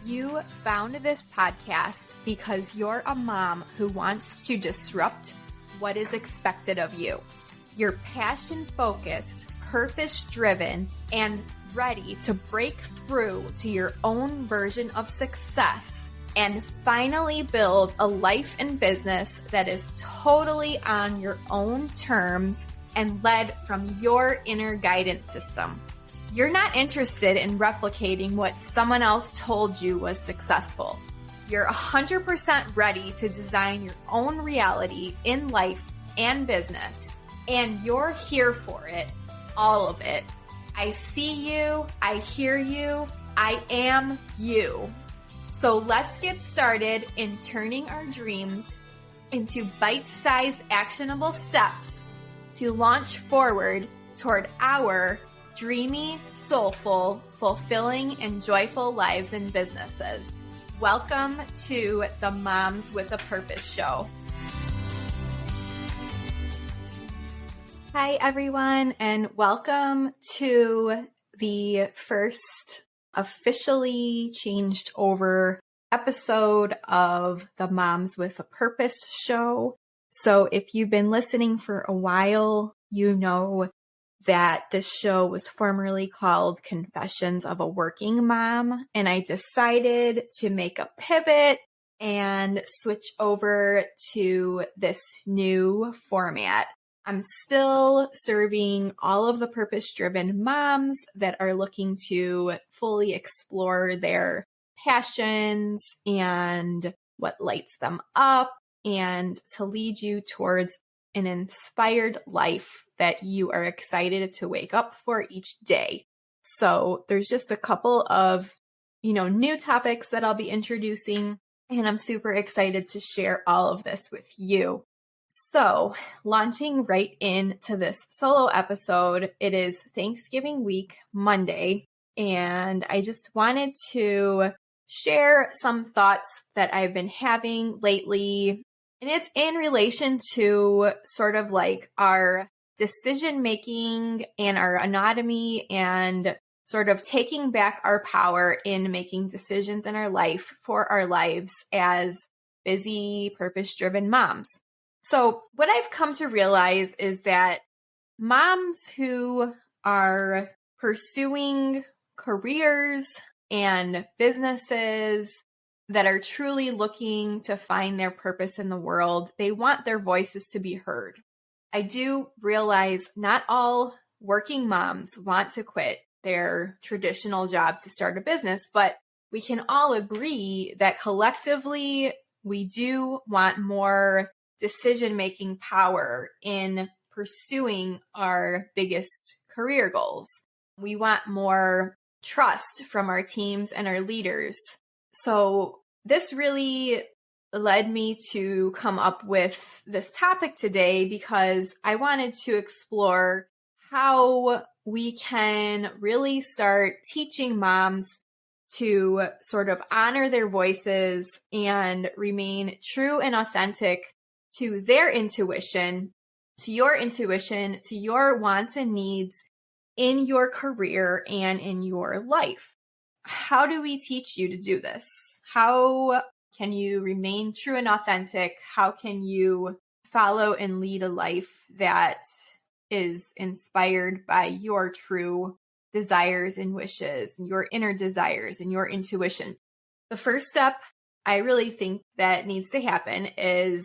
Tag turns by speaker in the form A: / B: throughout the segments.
A: You found this podcast because you're a mom who wants to disrupt what is expected of you. You're passion-focused, purpose-driven, and ready to break through to your own version of success and finally build a life and business that is totally on your own terms and led from your inner guidance system. You're not interested in replicating what someone else told you was successful. You're 100% ready to design your own reality in life and business, and you're here for it, all of it. I see you, I hear you, I am you. So let's get started in turning our dreams into bite-sized actionable steps to launch forward toward our dreamy, soulful, fulfilling, and joyful lives and businesses. Welcome to the Moms with a Purpose show. Hi, everyone, and welcome to the first officially changed over episode of the Moms with a Purpose show. So if you've been listening for a while, you know that this show was formerly called Confessions of a Working Mom, and I decided to make a pivot and switch over to this new format. I'm still serving all of the purpose-driven moms that are looking to fully explore their passions and what lights them up and to lead you towards an inspired life that you are excited to wake up for each day. So there's just a couple of, new topics that I'll be introducing, and I'm super excited to share all of this with you. So launching right into this solo episode, it is Thanksgiving week, Monday, and I just wanted to share some thoughts that I've been having lately. And it's in relation to sort of like our decision making and our autonomy and sort of taking back our power in making decisions in our life for our lives as busy, purpose-driven moms. So what I've come to realize is that moms who are pursuing careers and businesses that are truly looking to find their purpose in the world, they want their voices to be heard. I do realize not all working moms want to quit their traditional job to start a business, but we can all agree that collectively we do want more decision-making power in pursuing our biggest career goals. We want more trust from our teams and our leaders. So this really led me to come up with this topic today because I wanted to explore how we can really start teaching moms to sort of honor their voices and remain true and authentic to their intuition, to your wants and needs in your career and in your life. How do we teach you to do this? How can you remain true and authentic? How can you follow and lead a life that is inspired by your true desires and wishes, and your inner desires and your intuition? The first step I really think that needs to happen is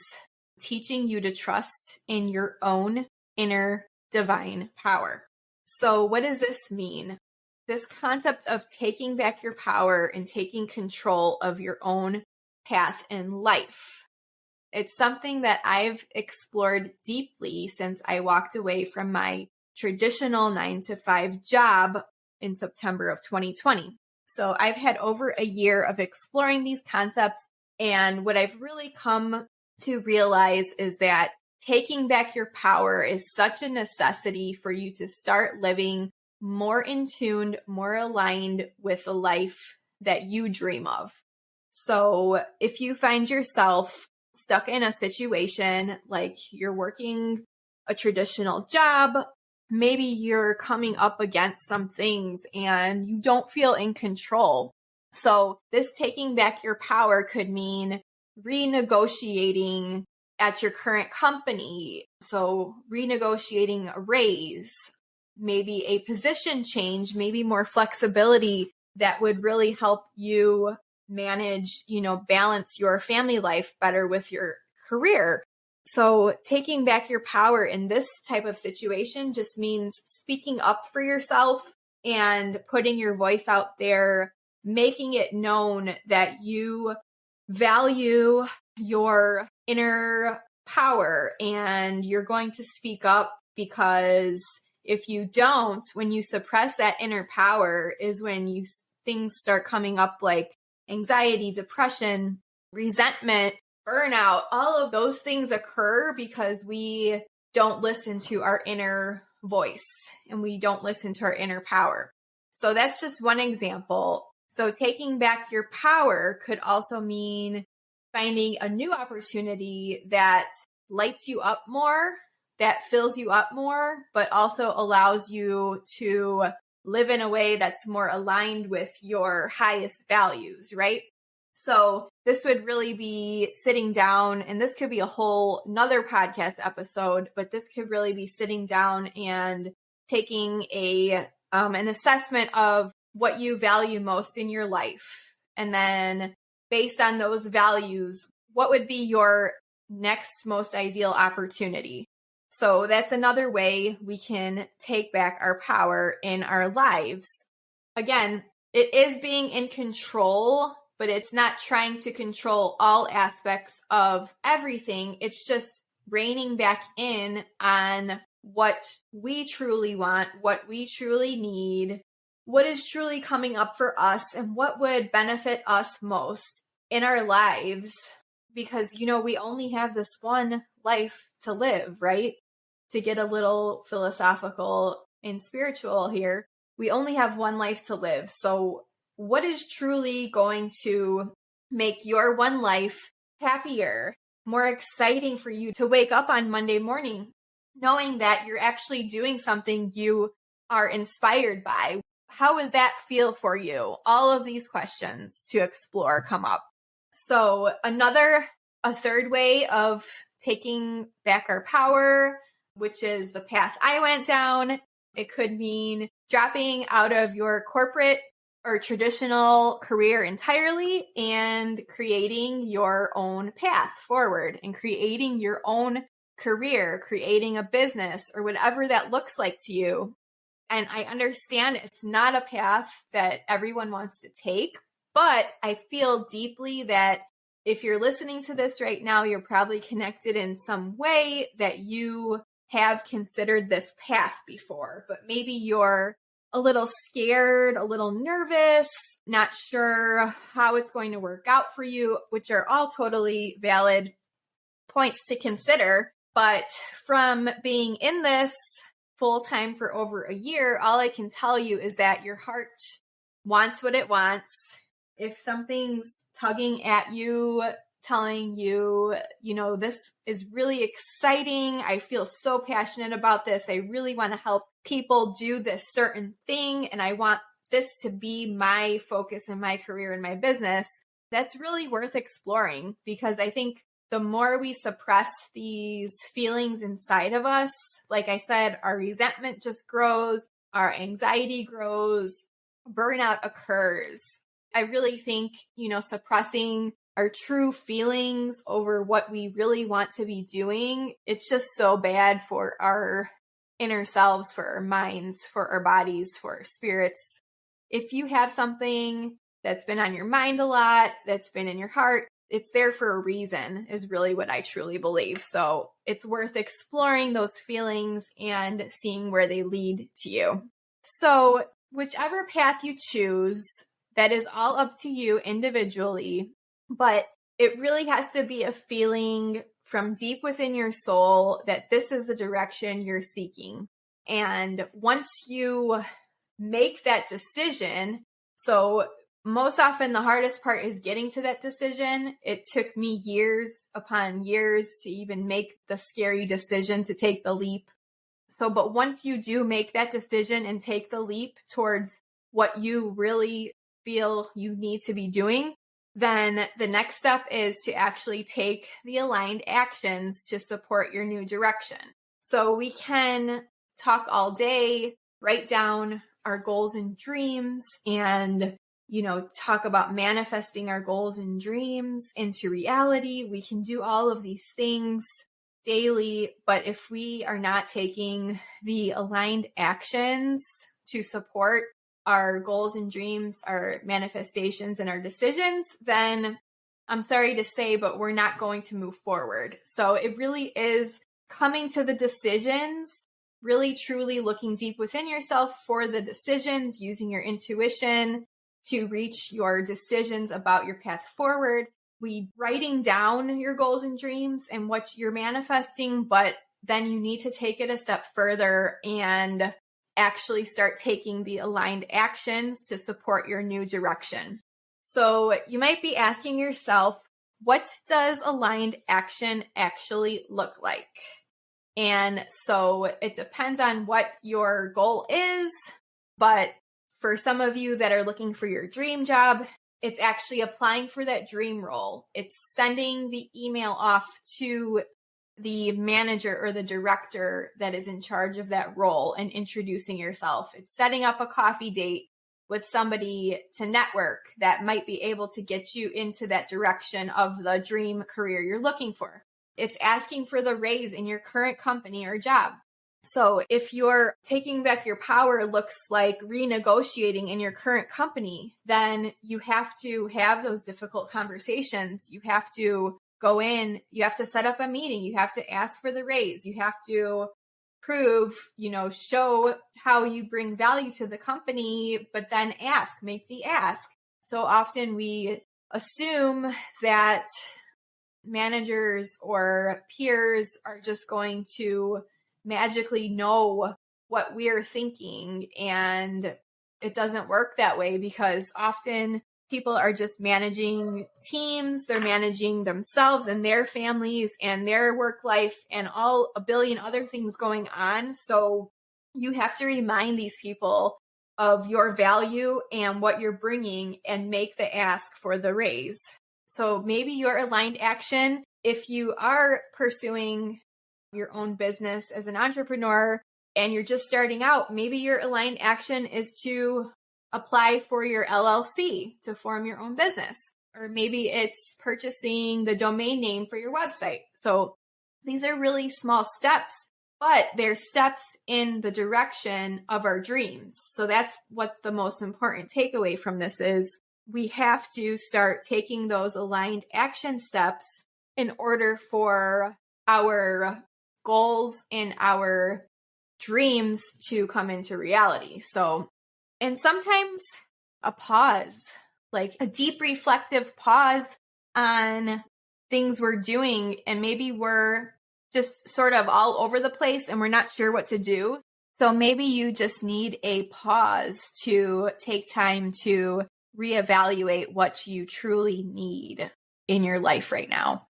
A: teaching you to trust in your own inner divine power. So what does this mean? This concept of taking back your power and taking control of your own path in life. It's something that I've explored deeply since I walked away from my traditional 9-to-5 job in September of 2020. So I've had over a year of exploring these concepts, and what I've really come to realize is that taking back your power is such a necessity for you to start living more in tune, more aligned with the life that you dream of. So if you find yourself stuck in a situation like you're working a traditional job, maybe you're coming up against some things and you don't feel in control, So this taking back your power could mean renegotiating at your current company. So renegotiating a raise, maybe a position change, maybe more flexibility that would really help you manage, balance your family life better with your career. So taking back your power in this type of situation just means speaking up for yourself and putting your voice out there, making it known that you value your inner power and you're going to speak up, because if you don't, when you suppress that inner power is when things start coming up like anxiety, depression, resentment, burnout. All of those things occur because we don't listen to our inner voice and we don't listen to our inner power. So that's just one example. So taking back your power could also mean finding a new opportunity that lights you up more, that fills you up more, but also allows you to live in a way that's more aligned with your highest values, right? So this would really be sitting down, and this could be a whole nother podcast episode, but this could really be sitting down and taking an assessment of what you value most in your life. And then based on those values, what would be your next most ideal opportunity? So that's another way we can take back our power in our lives. Again, it is being in control, but it's not trying to control all aspects of everything. It's just reining back in on what we truly want, what we truly need, what is truly coming up for us, and what would benefit us most in our lives. Because, we only have this one life to live, right? To get a little philosophical and spiritual here, we only have one life to live. So what is truly going to make your one life happier, more exciting for you to wake up on Monday morning, knowing that you're actually doing something you are inspired by? How would that feel for you? All of these questions to explore come up. So a third way of taking back our power, which is the path I went down, it could mean dropping out of your corporate or traditional career entirely and creating your own path forward and creating your own career, creating a business or whatever that looks like to you. And I understand it's not a path that everyone wants to take, but I feel deeply that if you're listening to this right now, you're probably connected in some way that you have considered this path before, but maybe you're a little scared, a little nervous, not sure how it's going to work out for you, which are all totally valid points to consider. But from being in this full time for over a year, all I can tell you is that your heart wants what it wants. If something's tugging at you, telling you, this is really exciting, I feel so passionate about this, I really want to help people do this certain thing, and I want this to be my focus in my career and my business, that's really worth exploring. Because I think the more we suppress these feelings inside of us, like I said, our resentment just grows, our anxiety grows, burnout occurs. I really think, suppressing our true feelings over what we really want to be doing, it's just so bad for our inner selves, for our minds, for our bodies, for our spirits. If you have something that's been on your mind a lot, that's been in your heart, it's there for a reason, is really what I truly believe. So it's worth exploring those feelings and seeing where they lead to you. So whichever path you choose, that is all up to you individually, but it really has to be a feeling from deep within your soul that this is the direction you're seeking. And once you make that decision, so most often the hardest part is getting to that decision. It took me years upon years to even make the scary decision to take the leap. So, but once you do make that decision and take the leap towards what you really feel you need to be doing, then the next step is to actually take the aligned actions to support your new direction. So we can talk all day, write down our goals and dreams, and talk about manifesting our goals and dreams into reality. We can do all of these things daily, but if we are not taking the aligned actions to support our goals and dreams, our manifestations, and our decisions, then I'm sorry to say, but we're not going to move forward. So it really is coming to the decisions, really truly looking deep within yourself for the decisions, using your intuition to reach your decisions about your path forward. Writing down your goals and dreams and what you're manifesting, but then you need to take it a step further and actually start taking the aligned actions to support your new direction. So you might be asking yourself, what does aligned action actually look like? And so it depends on what your goal is, but for some of you that are looking for your dream job, it's actually applying for that dream role. It's sending the email off to the manager or the director that is in charge of that role and introducing yourself. It's setting up a coffee date with somebody to network that might be able to get you into that direction of the dream career you're looking for. It's asking for the raise in your current company or job. So if you're taking back your power looks like renegotiating in your current company, then you have to have those difficult conversations. You have to go in, you have to set up a meeting, you have to ask for the raise, you have to prove, show how you bring value to the company, but then make the ask. So often we assume that managers or peers are just going to magically know what we're thinking, and it doesn't work that way because often people are just managing teams, they're managing themselves and their families and their work life and a billion other things going on. So you have to remind these people of your value and what you're bringing and make the ask for the raise. So maybe your aligned action, if you are pursuing your own business as an entrepreneur and you're just starting out, maybe your aligned action is to apply for your LLC to form your own business. Or maybe it's purchasing the domain name for your website. So these are really small steps, but they're steps in the direction of our dreams. So that's what the most important takeaway from this is. We have to start taking those aligned action steps in order for our goals and our dreams to come into reality. And sometimes a pause, like a deep reflective pause on things we're doing, and maybe we're just sort of all over the place and we're not sure what to do. So maybe you just need a pause to take time to reevaluate what you truly need in your life right now.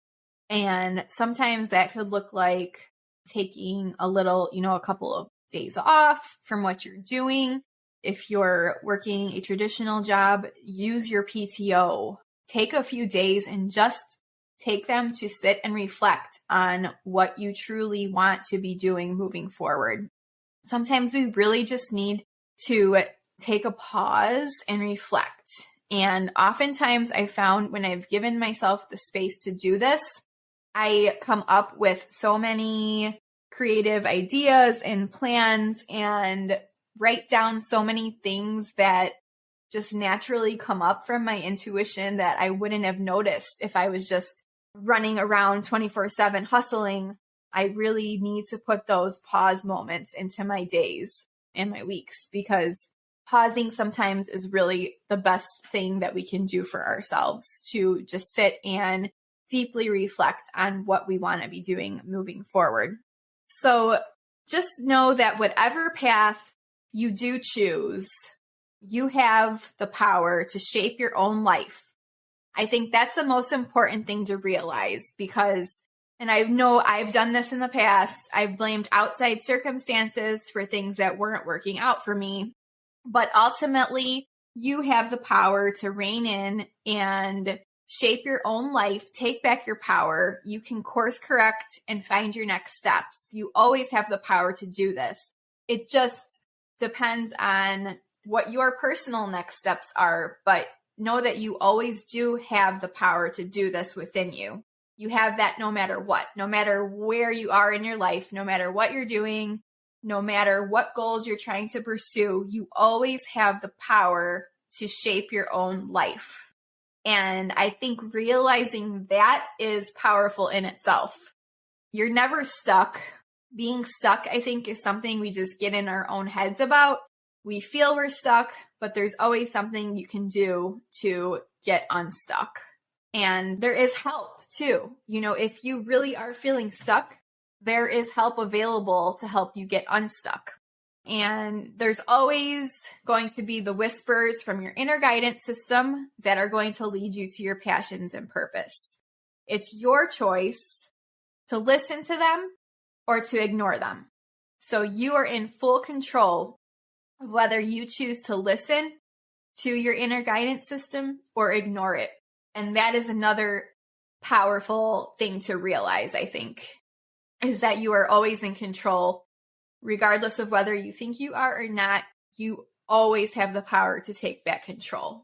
A: And sometimes that could look like taking a couple of days off from what you're doing. If you're working a traditional job, use your PTO. Take a few days and just take them to sit and reflect on what you truly want to be doing moving forward. Sometimes we really just need to take a pause and reflect. And oftentimes I found when I've given myself the space to do this, I come up with so many creative ideas and plans and write down so many things that just naturally come up from my intuition that I wouldn't have noticed if I was just running around 24/7 hustling. I really need to put those pause moments into my days and my weeks, because pausing sometimes is really the best thing that we can do for ourselves, to just sit and deeply reflect on what we want to be doing moving forward. So just know that whatever path you do choose, you have the power to shape your own life. I think that's the most important thing to realize, because, and I know I've done this in the past, I've blamed outside circumstances for things that weren't working out for me. But ultimately, you have the power to rein in and shape your own life, take back your power. You can course correct and find your next steps. You always have the power to do this. It just depends on what your personal next steps are, but know that you always do have the power to do this within you. You have that no matter what, no matter where you are in your life, no matter what you're doing, no matter what goals you're trying to pursue, you always have the power to shape your own life. And I think realizing that is powerful in itself. You're never stuck. Being stuck, I think, is something we just get in our own heads about. We feel we're stuck, but there's always something you can do to get unstuck. And there is help too. If you really are feeling stuck, there is help available to help you get unstuck. And there's always going to be the whispers from your inner guidance system that are going to lead you to your passions and purpose. It's your choice to listen to them or to ignore them. So you are in full control of whether you choose to listen to your inner guidance system or ignore it. And that is another powerful thing to realize, I think, is that you are always in control. Regardless of whether you think you are or not, you always have the power to take back control.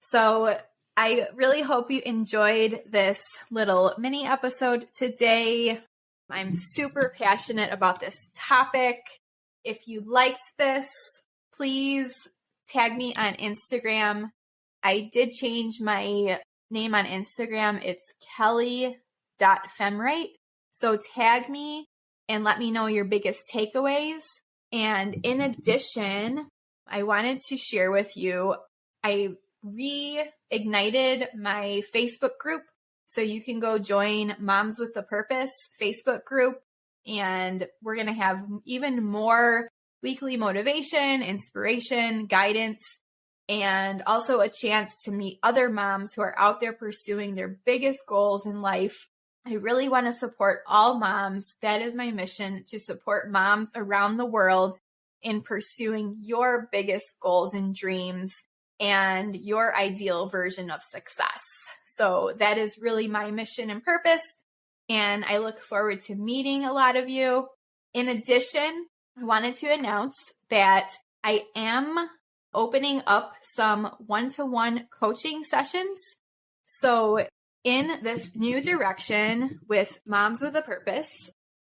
A: So I really hope you enjoyed this little mini episode today. I'm super passionate about this topic. If you liked this, please tag me on Instagram. I did change my name on Instagram. It's kelly.femrite. So tag me and let me know your biggest takeaways. And in addition, I wanted to share with you, I reignited my Facebook group. So you can go join Moms with a Purpose Facebook group. And we're going to have even more weekly motivation, inspiration, guidance, and also a chance to meet other moms who are out there pursuing their biggest goals in life. I really want to support all moms. That is my mission, to support moms around the world in pursuing your biggest goals and dreams and your ideal version of success. So that is really my mission and purpose. And I look forward to meeting a lot of you. In addition, I wanted to announce that I am opening up some one-to-one coaching sessions. So in this new direction with Moms with a Purpose,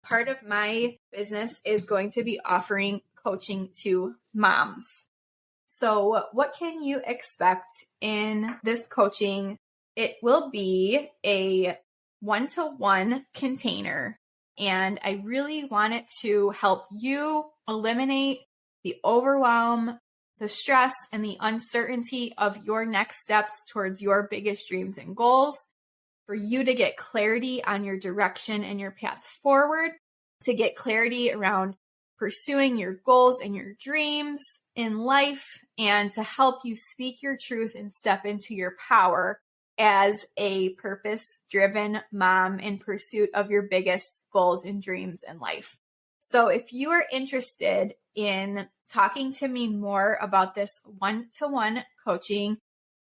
A: part of my business is going to be offering coaching to moms. So what can you expect in this coaching? It will be a one-to-one container, and I really want it to help you eliminate the overwhelm, the stress, and the uncertainty of your next steps towards your biggest dreams and goals, for you to get clarity on your direction and your path forward, to get clarity around pursuing your goals and your dreams in life, and to help you speak your truth and step into your power as a purpose-driven mom in pursuit of your biggest goals and dreams in life. So if you are interested in talking to me more about this one-to-one coaching,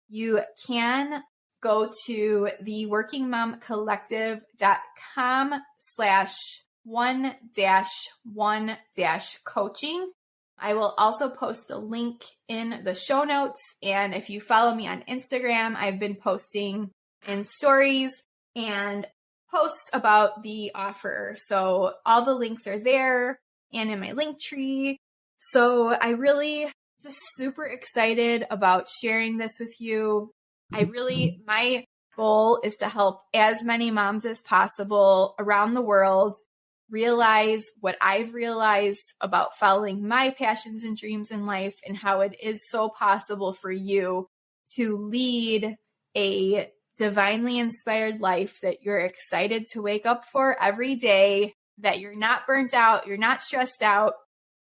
A: you can go to the workingmomcollective.com/1-1-coaching. I will also post a link in the show notes. And if you follow me on Instagram, I've been posting in stories and posts about the offer. So all the links are there and in my link tree. So I really just super excited about sharing this with you. My goal is to help as many moms as possible around the world realize what I've realized about following my passions and dreams in life, and how it is so possible for you to lead a divinely inspired life that you're excited to wake up for every day, that you're not burnt out, you're not stressed out.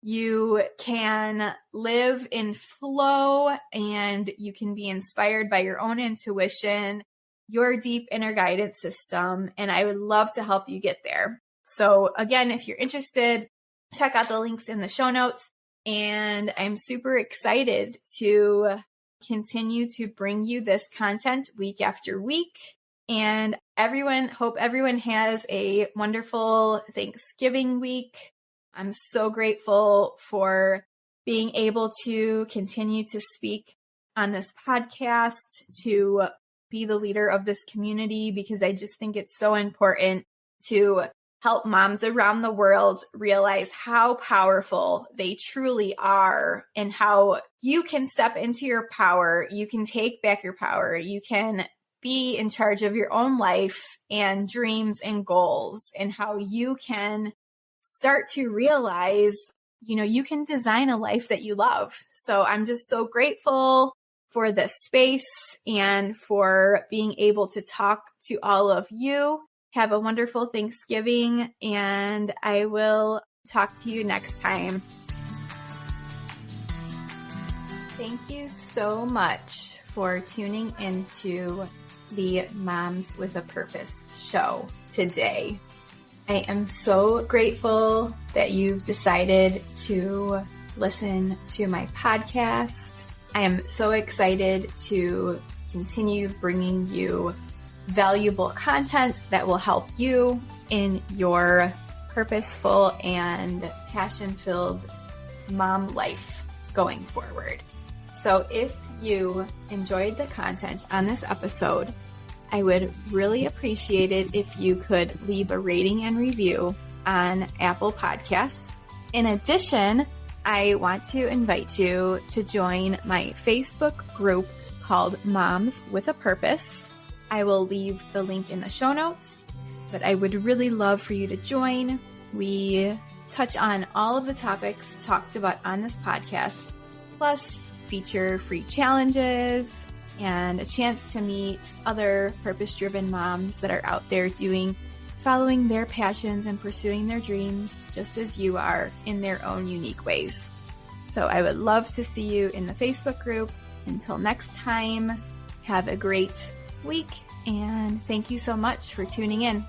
A: You can live in flow, and you can be inspired by your own intuition, your deep inner guidance system, and I would love to help you get there. So again, if you're interested, check out the links in the show notes, and I'm super excited to continue to bring you this content week after week. And hope everyone has a wonderful Thanksgiving week. I'm so grateful for being able to continue to speak on this podcast, to be the leader of this community, because I just think it's so important to help moms around the world realize how powerful they truly are and how you can step into your power. You can take back your power. You can be in charge of your own life and dreams and goals, and how you can start to realize, you can design a life that you love. So I'm just so grateful for this space and for being able to talk to all of you. Have a wonderful Thanksgiving, and I will talk to you next time. Thank you so much for tuning into the Moms with a Purpose show today. I am so grateful that you've decided to listen to my podcast. I am so excited to continue bringing you valuable content that will help you in your purposeful and passion-filled mom life going forward. So if you enjoyed the content on this episode, I would really appreciate it if you could leave a rating and review on Apple Podcasts. In addition, I want to invite you to join my Facebook group called Moms with a Purpose. I will leave the link in the show notes, but I would really love for you to join. We touch on all of the topics talked about on this podcast, plus feature free challenges and a chance to meet other purpose-driven moms that are out there following their passions and pursuing their dreams just as you are in their own unique ways. So I would love to see you in the Facebook group. Until next time, have a great week, and thank you so much for tuning in.